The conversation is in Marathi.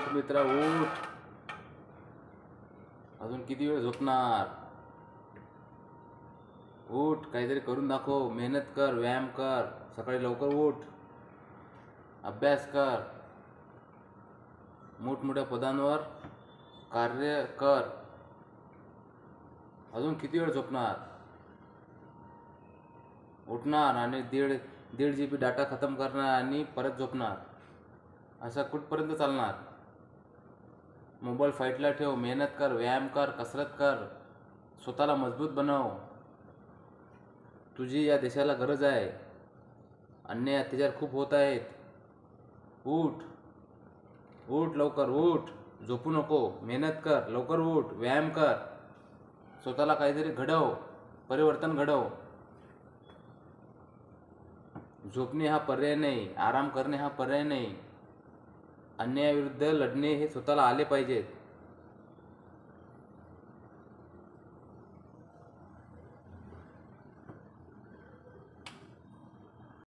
उठ मित्रा उठ. अजून किती वेळ झोपणार? उठ, काहीतरी करून दाखव. मेहनत कर, व्यायाम कर, सकाळी लवकर उठ, अभ्यास कर, मोठमोठ्या पदांवर कार्य कर. अजून किती वेळ झोपणार? उठणार आणि दीड GB डाटा खतम करणार आणि परत झोपणार. असं कुठपर्यंत चालणार? मोबाईल फाईटला ठेव, मेहनत कर, व्यायाम कर, कसरत कर, स्वतःला मजबूत बनव. तुझी या देशाला गरज आहे. अन्याय अत्याचार खूप होत आहेत. उठ उठ, लवकर उठ, झोपू नको, मेहनत कर, लवकर उठ, व्यायाम कर, स्वतःला काहीतरी घडव, परिवर्तन घडव. झोपणे हा पर्याय नाही, आराम करणे हा पर्याय नाही. अन्यायाविरुद्ध लढणे हे स्वतःला आले पाहिजेत.